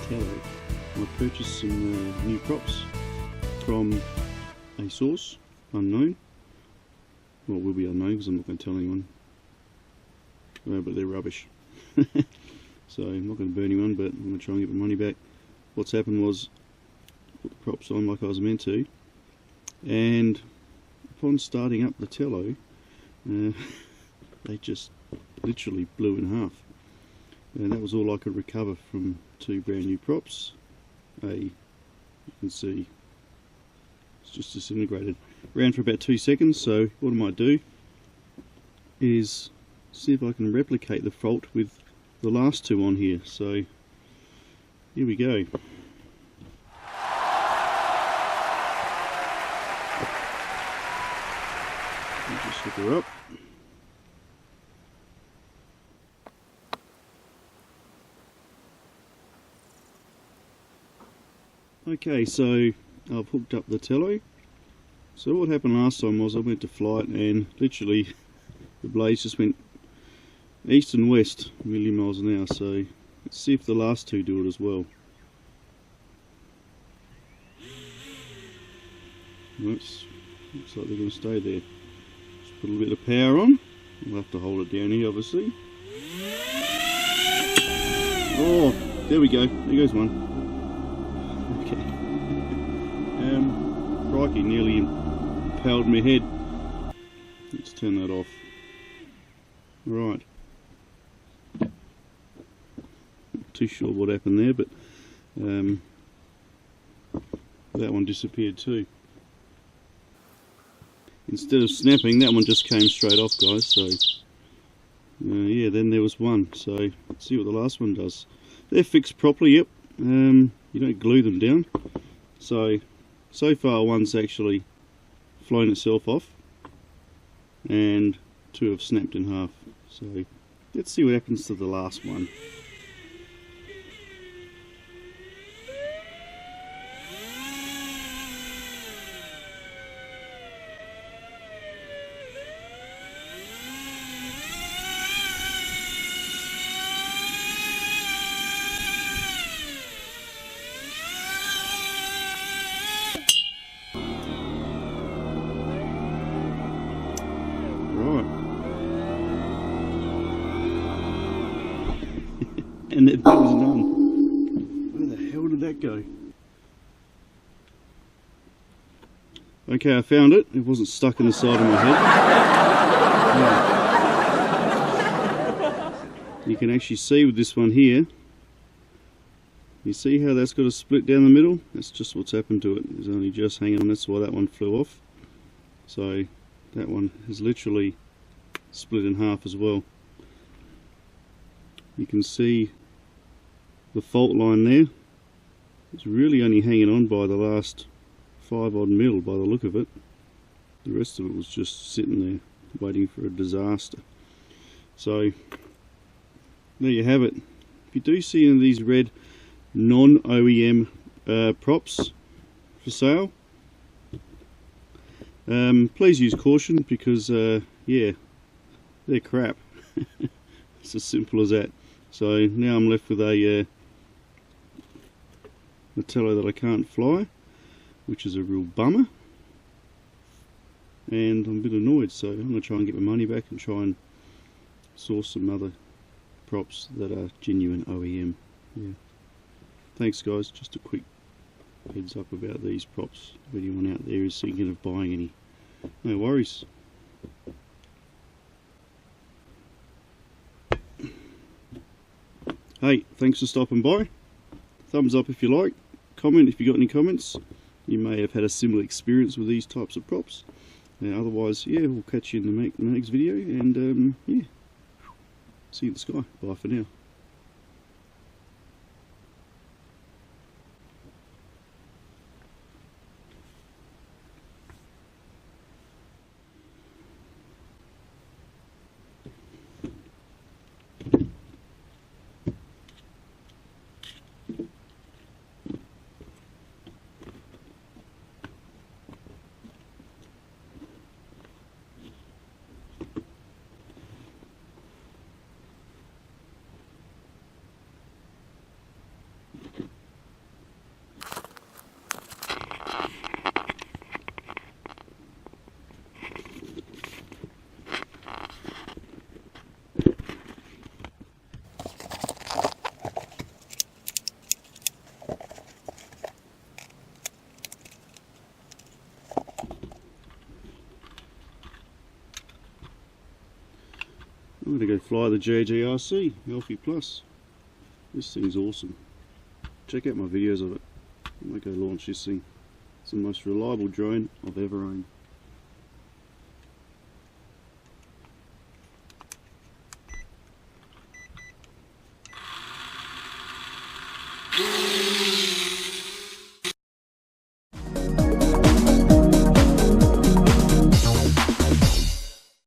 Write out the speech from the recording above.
Tello. I purchased some new props from a source unknown. Well, it will be unknown because I'm not going to tell anyone. But they're rubbish. So I'm not going to burn anyone, but I'm going to try and get my money back. What's happened was, put the props on like I was meant to, and upon starting up the Tello, they just literally blew in half. And that was all I could recover from two brand new props. You can see it's just disintegrated. Ran for about 2 seconds, so what I might do is see if I can replicate the fault with the last two on here. So here we go. I'll just hook her up. Okay, so I've hooked up the Tello. So what happened last time was I went to fly it and literally the blades just went east and west a million miles an hour. So let's see if the last two do it as well. Looks like they're going to stay there. Just put a little bit of power on. We'll have to hold it down here obviously. Oh, there we go. There goes one. Okay. Crikey, nearly impaled my head. Let's turn that off. Right. Not too sure what happened there, but that one disappeared too. Instead of snapping, that one just came straight off, guys. So yeah, then there was one. So let's see what the last one does. They're fixed properly, yep. You don't glue them down. So far one's actually flown itself off and two have snapped in half. So let's see what happens to the last one. And that was done. Where the hell did that go? Okay, I found it. It wasn't stuck in the side of my head. You can actually see with this one here. You see how that's got a split down the middle? That's just what's happened to it. It's only just hanging on. That's why that one flew off. So that one has literally split in half as well. You can see the fault line there. It's really only hanging on by the last 5 odd mil by the look of it. The rest of it was just sitting there waiting for a disaster. So there you have it. If you do see any of these red non-OEM props for sale, please use caution because yeah, they're crap. It's as simple as that. So now I'm left with a Tello that I can't fly, which is a real bummer, and I'm a bit annoyed, so I'm going to try and get my money back and try and source some other props that are genuine OEM. Yeah. Thanks guys, just a quick heads up about these props if anyone out there is thinking of buying any. No worries. Hey, thanks for stopping by. Thumbs up if you like. Comment if you got any comments. You may have had a similar experience with these types of props. Otherwise, yeah, we'll catch you in the next video, and yeah, see you in the sky. Bye for now. going to go fly the JGRC Alfie Plus. This thing's awesome. Check out my videos of it. I'm going to go launch this thing. It's the most reliable drone I've ever owned.